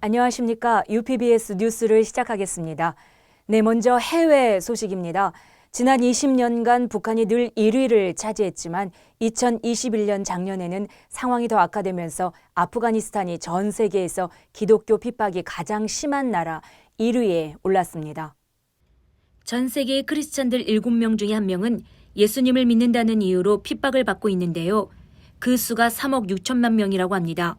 안녕하십니까. UPBS 뉴스를 시작하겠습니다. 네, 먼저 해외 소식입니다. 지난 20년간 북한이 늘 1위를 차지했지만 2021년 작년에는 상황이 더 악화되면서 아프가니스탄이 전 세계에서 기독교 핍박이 가장 심한 나라 1위에 올랐습니다. 전 세계의 크리스찬들 7명 중에 1명은 예수님을 믿는다는 이유로 핍박을 받고 있는데요. 그 수가 3억 6천만 명이라고 합니다.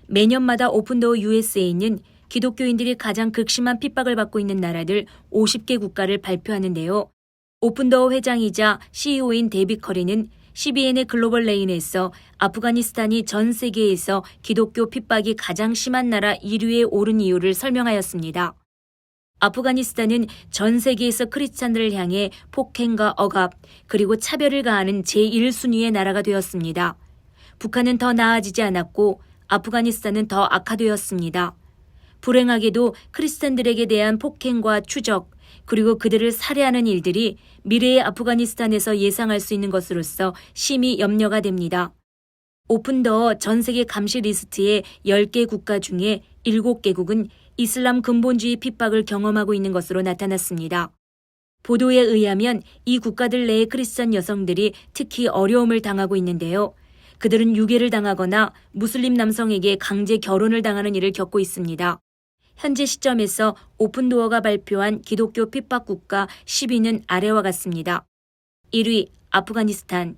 매년마다 오픈도어 USA는 기독교인들이 가장 극심한 핍박을 받고 있는 나라들 50개 국가를 발표하는데요. 오픈도어 회장이자 CEO인 데이빗 커리는 CBN의 글로벌 레인에서 아프가니스탄이 전 세계에서 기독교 핍박이 가장 심한 나라 1위에 오른 이유를 설명하였습니다. 아프가니스탄은 전 세계에서 크리스찬들을 향해 폭행과 억압 그리고 차별을 가하는 제1순위의 나라가 되었습니다. 북한은 더 나아지지 않았고 아프가니스탄은 더 악화되었습니다. 불행하게도 크리스찬들에게 대한 폭행과 추적 그리고 그들을 살해하는 일들이 미래의 아프가니스탄에서 예상할 수 있는 것으로서 심히 염려가 됩니다. 오픈더어 전 세계 감시 리스트의 10개 국가 중에 7개국은 이슬람 근본주의 핍박을 경험하고 있는 것으로 나타났습니다. 보도에 의하면 이 국가들 내의 크리스찬 여성들이 특히 어려움을 당하고 있는데요. 그들은 유괴를 당하거나 무슬림 남성에게 강제 결혼을 당하는 일을 겪고 있습니다. 현재 시점에서 오픈도어가 발표한 기독교 핍박 국가 10위는 아래와 같습니다. 1위 아프가니스탄,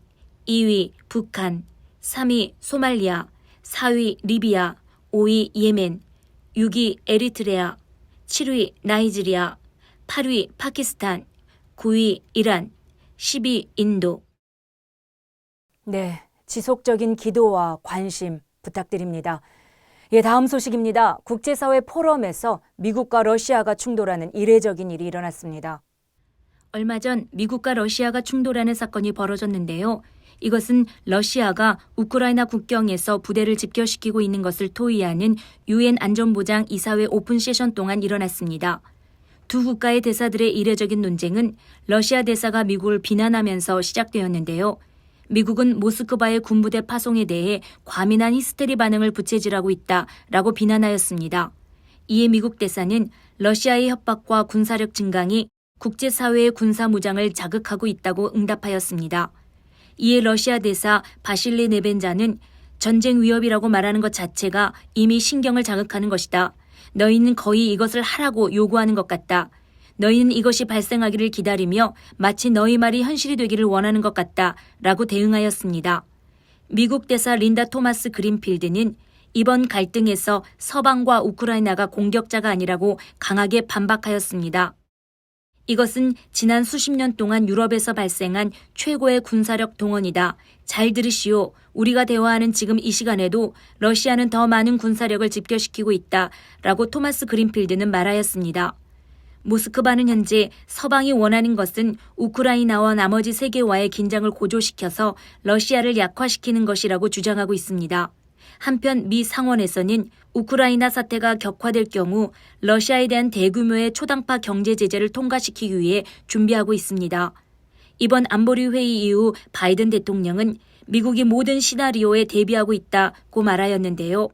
2위 북한, 3위 소말리아, 4위 리비아, 5위 예멘, 6위 에리트레아, 7위 나이지리아, 8위 파키스탄, 9위 이란, 10위 인도. 네, 지속적인 기도와 관심 부탁드립니다. 예, 다음 소식입니다. 국제사회 포럼에서 미국과 러시아가 충돌하는 이례적인 일이 일어났습니다. 얼마 전 미국과 러시아가 충돌하는 사건이 벌어졌는데요. 이것은 러시아가 우크라이나 국경에서 부대를 집결시키고 있는 것을 토의하는 UN 안전보장 이사회 오픈 세션 동안 일어났습니다. 두 국가의 대사들의 이례적인 논쟁은 러시아 대사가 미국을 비난하면서 시작되었는데요. 미국은 모스크바의 군부대 파송에 대해 과민한 히스테리 반응을 부채질하고 있다라고 비난하였습니다. 이에 미국 대사는 러시아의 협박과 군사력 증강이 국제사회의 군사무장을 자극하고 있다고 응답하였습니다. 이에 러시아 대사 바실리 네벤자는 전쟁 위협이라고 말하는 것 자체가 이미 신경을 자극하는 것이다. 너희는 거의 이것을 하라고 요구하는 것 같다. 너희는 이것이 발생하기를 기다리며 마치 너희 말이 현실이 되기를 원하는 것 같다 라고 대응하였습니다. 미국 대사 린다 토마스 그린필드는 이번 갈등에서 서방과 우크라이나가 공격자가 아니라고 강하게 반박하였습니다. 이것은 지난 수십 년 동안 유럽에서 발생한 최고의 군사력 동원이다. 잘 들으시오. 우리가 대화하는 지금 이 시간에도 러시아는 더 많은 군사력을 집결시키고 있다 라고 토마스 그린필드는 말하였습니다. 모스크바는 현재 서방이 원하는 것은 우크라이나와 나머지 세계와의 긴장을 고조시켜서 러시아를 약화시키는 것이라고 주장하고 있습니다. 한편 미 상원에서는 우크라이나 사태가 격화될 경우 러시아에 대한 대규모의 초당파 경제 제재를 통과시키기 위해 준비하고 있습니다. 이번 안보리 회의 이후 바이든 대통령은 미국이 모든 시나리오에 대비하고 있다고 말하였는데요.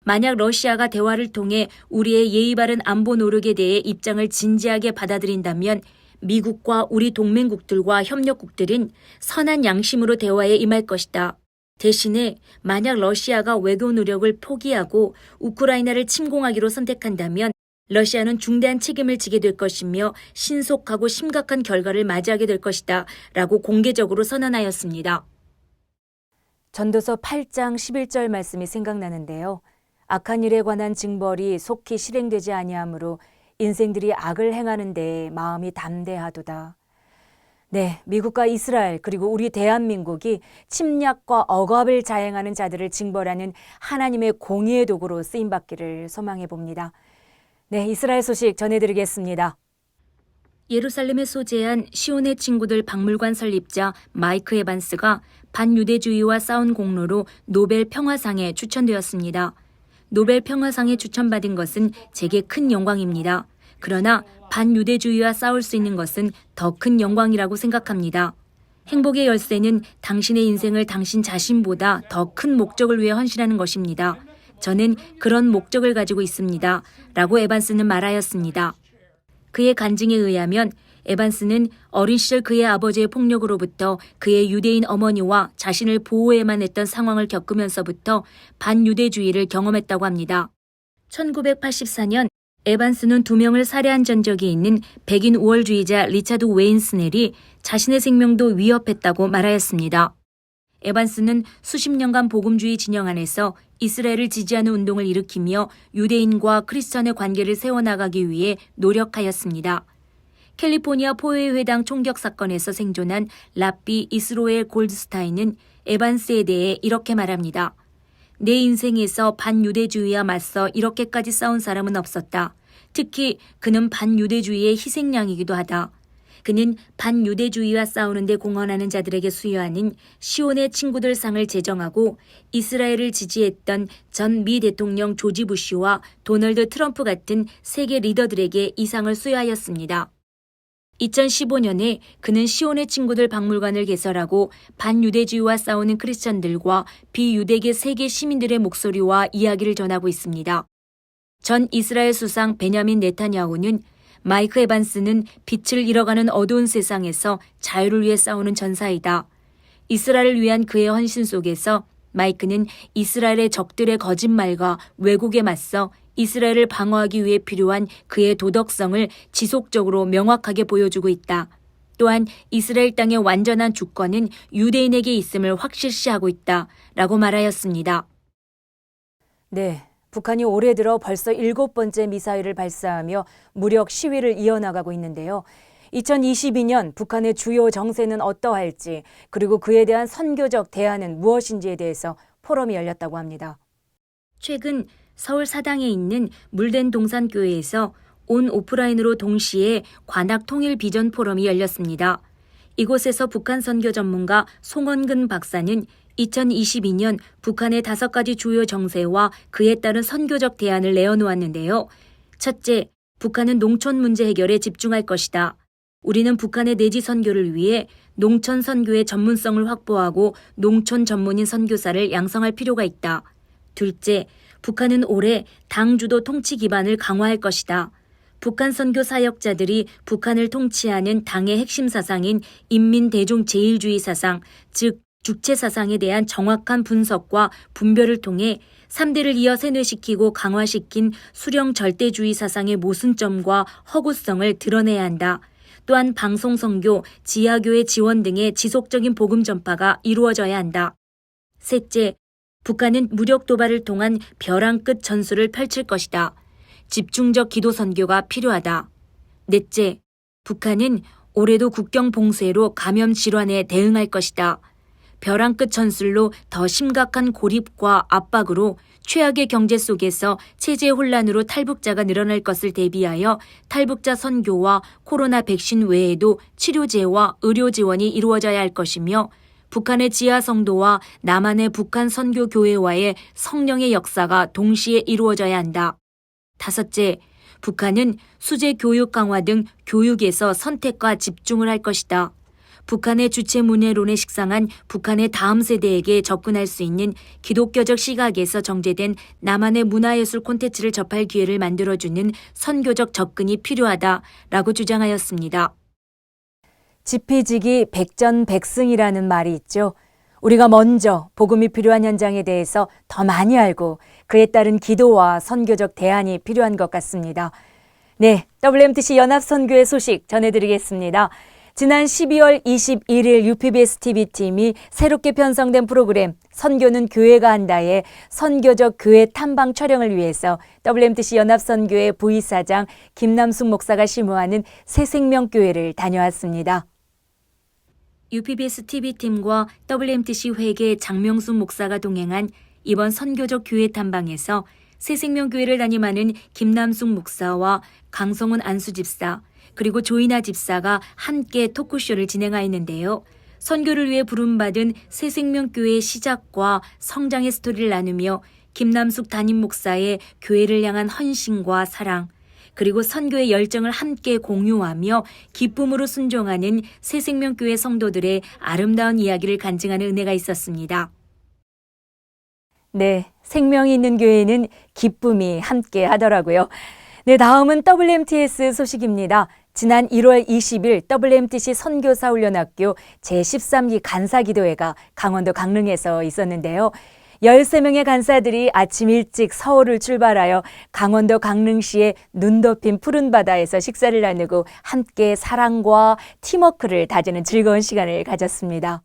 만약 러시아가 대화를 통해 우리의 예의 바른 안보 노력에 대해 입장을 진지하게 받아들인다면 미국과 우리 동맹국들과 협력국들은 선한 양심으로 대화에 임할 것이다. 대신에 만약 러시아가 외교 노력을 포기하고 우크라이나를 침공하기로 선택한다면 러시아는 중대한 책임을 지게 될 것이며 신속하고 심각한 결과를 맞이하게 될 것이다 라고 공개적으로 선언하였습니다. 전도서 8장 11절 말씀이 생각나는데요. 악한 일에 관한 징벌이 속히 실행되지 아니하므로 인생들이 악을 행하는 데에 마음이 담대하도다. 네, 미국과 이스라엘 그리고 우리 대한민국이 침략과 억압을 자행하는 자들을 징벌하는 하나님의 공의의 도구로 쓰임받기를 소망해 봅니다. 네, 이스라엘 소식 전해드리겠습니다. 예루살렘에 소재한 시온의 친구들 박물관 설립자 마이크 에반스가 반유대주의와 싸운 공로로 노벨 평화상에 추천되었습니다. 노벨 평화상에 추천받은 것은 제게 큰 영광입니다. 그러나 반유대주의와 싸울 수 있는 것은 더 큰 영광이라고 생각합니다. 행복의 열쇠는 당신의 인생을 당신 자신보다 더 큰 목적을 위해 헌신하는 것입니다. 저는 그런 목적을 가지고 있습니다. 라고 에반스는 말하였습니다. 그의 간증에 의하면 에반스는 어린 시절 그의 아버지의 폭력으로부터 그의 유대인 어머니와 자신을 보호해야만 했던 상황을 겪으면서부터 반유대주의를 경험했다고 합니다. 1984년 에반스는 2명을 살해한 전적이 있는 백인 우월주의자 리차드 웨인 스넬이 자신의 생명도 위협했다고 말하였습니다. 에반스는 수십 년간 복음주의 진영 안에서 이스라엘을 지지하는 운동을 일으키며 유대인과 크리스천의 관계를 세워나가기 위해 노력하였습니다. 캘리포니아 포회회당 총격 사건에서 생존한 랍비 이스로엘 골드스타인은 에반스에 대해 이렇게 말합니다. 내 인생에서 반유대주의와 맞서 이렇게까지 싸운 사람은 없었다. 특히 그는 반유대주의의 희생양이기도 하다. 그는 반유대주의와 싸우는 데 공헌하는 자들에게 수여하는 시온의 친구들 상을 제정하고 이스라엘을 지지했던 전 미 대통령 조지 부시와 도널드 트럼프 같은 세계 리더들에게 이 상을 수여하였습니다. 2015년에 그는 시온의 친구들 박물관을 개설하고 반유대주의와 싸우는 크리스천들과 비유대계 세계 시민들의 목소리와 이야기를 전하고 있습니다. 전 이스라엘 수상 베냐민 네타냐후는 마이크 에반스는 빛을 잃어가는 어두운 세상에서 자유를 위해 싸우는 전사이다. 이스라엘을 위한 그의 헌신 속에서 마이크는 이스라엘의 적들의 거짓말과 왜곡에 맞서 이스라엘을 방어하기 위해 필요한 그의 도덕성을 지속적으로 명확하게 보여주고 있다. 또한 이스라엘 땅의 완전한 주권은 유대인에게 있음을 확실시하고 있다. 라고 말하였습니다. 네, 북한이 올해 들어 벌써 7번째 미사일을 발사하며 무력 시위를 이어나가고 있는데요. 2022년 북한의 주요 정세는 어떠할지, 그리고 그에 대한 선교적 대안은 무엇인지에 대해서 포럼이 열렸다고 합니다. 최근 서울 사당에 있는 물된 동산교회에서 온 오프라인으로 동시에 관악 통일 비전 포럼이 열렸습니다. 이곳에서 북한 선교 전문가 송원근 박사는 2022년 북한의 5가지 주요 정세와 그에 따른 선교적 대안을 내어놓았는데요. 첫째, 북한은 농촌 문제 해결에 집중할 것이다. 우리는 북한의 내지 선교를 위해 농촌 선교의 전문성을 확보하고 농촌 전문인 선교사를 양성할 필요가 있다. 둘째, 북한은 올해 당 주도 통치 기반을 강화할 것이다. 북한 선교 사역자들이 북한을 통치하는 당의 핵심 사상인 인민대중제일주의 사상, 즉 주체 사상에 대한 정확한 분석과 분별을 통해 3대를 이어 세뇌시키고 강화시킨 수령 절대주의 사상의 모순점과 허구성을 드러내야 한다. 또한 방송 선교, 지하교회 지원 등의 지속적인 복음 전파가 이루어져야 한다. 셋째, 북한은 무력 도발을 통한 벼랑 끝 전술을 펼칠 것이다. 집중적 기도 선교가 필요하다. 넷째, 북한은 올해도 국경 봉쇄로 감염 질환에 대응할 것이다. 벼랑 끝 전술로 더 심각한 고립과 압박으로 최악의 경제 속에서 체제 혼란으로 탈북자가 늘어날 것을 대비하여 탈북자 선교와 코로나 백신 외에도 치료제와 의료 지원이 이루어져야 할 것이며 북한의 지하 성도와 남한의 북한 선교 교회와의 성령의 역사가 동시에 이루어져야 한다. 다섯째, 북한은 수제 교육 강화 등 교육에서 선택과 집중을 할 것이다. 북한의 주체 문예론에 식상한 북한의 다음 세대에게 접근할 수 있는 기독교적 시각에서 정제된 남한의 문화예술 콘텐츠를 접할 기회를 만들어주는 선교적 접근이 필요하다라고 주장하였습니다. 지피지기 백전백승이라는 말이 있죠. 우리가 먼저 복음이 필요한 현장에 대해서 더 많이 알고 그에 따른 기도와 선교적 대안이 필요한 것 같습니다. 네, WMTC 연합선교회 소식 전해드리겠습니다. 지난 12월 21일 UPBS TV팀이 새롭게 편성된 프로그램 선교는 교회가 한다의 선교적 교회 탐방 촬영을 위해서 WMTC 연합선교회 부이사장 김남숙 목사가 심우하는 새생명교회를 다녀왔습니다. UPBS TV팀과 WMTC 회계 장명숙 목사가 동행한 이번 선교적 교회 탐방에서 새생명교회를 담임하는 김남숙 목사와 강성훈 안수집사 그리고 조이나 집사가 함께 토크쇼를 진행하였는데요. 선교를 위해 부름받은 새생명교회의 시작과 성장의 스토리를 나누며 김남숙 담임 목사의 교회를 향한 헌신과 사랑, 그리고 선교의 열정을 함께 공유하며 기쁨으로 순종하는 새생명교회 성도들의 아름다운 이야기를 간증하는 은혜가 있었습니다. 네, 생명이 있는 교회는 기쁨이 함께 하더라고요. 네, 다음은 WMTS 소식입니다. 지난 1월 20일 WMTC 선교사 훈련학교 제13기 간사기도회가 강원도 강릉에서 있었는데요. 13명의 간사들이 아침 일찍 서울을 출발하여 강원도 강릉시의 눈 덮인 푸른 바다에서 식사를 나누고 함께 사랑과 팀워크를 다지는 즐거운 시간을 가졌습니다.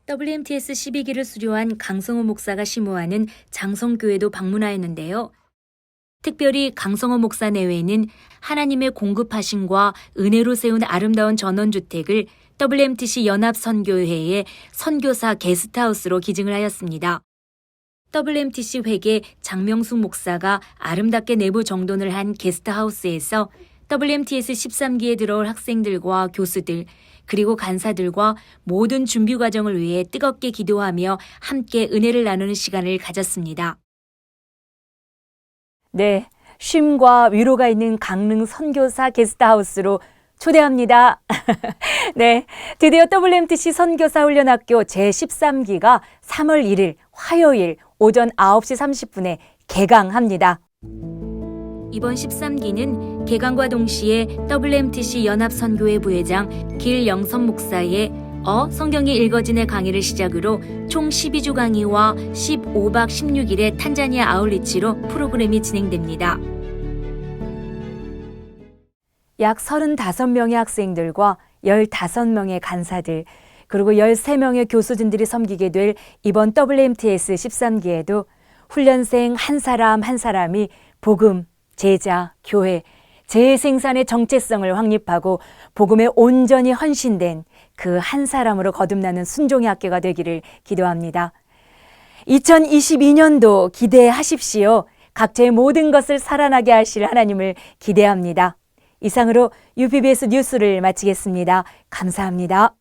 WMTS 12기를 수료한 강성호 목사가 심호하는 장성교회도 방문하였는데요. 특별히 강성호 목사 내외에는 하나님의 공급하심과 은혜로 세운 아름다운 전원주택을 WMTC 연합선교회의 선교사 게스트하우스로 기증을 하였습니다. WMTC 회계 장명숙 목사가 아름답게 내부 정돈을 한 게스트하우스에서 WMTS 13기에 들어올 학생들과 교수들 그리고 간사들과 모든 준비 과정을 위해 뜨겁게 기도하며 함께 은혜를 나누는 시간을 가졌습니다. 네, 쉼과 위로가 있는 강릉 선교사 게스트하우스로 초대합니다. 네, 드디어 WMTC 선교사 훈련학교 제13기가 3월 1일 화요일 오전 9시 30분에 개강합니다. 이번 13기는 개강과 동시에 WMTC 연합선교회 부회장 길영선 목사의 성경이 읽어진의 강의를 시작으로 총 12주 강의와 15박 16일의 탄자니아 아울리치로 프로그램이 진행됩니다. 약 35명의 학생들과 15명의 간사들, 그리고 13명의 교수진들이 섬기게 될 이번 WMTS 13기에도 훈련생 한 사람 한 사람이 복음, 제자, 교회, 재생산의 정체성을 확립하고 복음에 온전히 헌신된 그 한 사람으로 거듭나는 순종의 학교가 되기를 기도합니다. 2022년도 기대하십시오. 각자의 모든 것을 살아나게 하실 하나님을 기대합니다. 이상으로 UPBS 뉴스를 마치겠습니다. 감사합니다.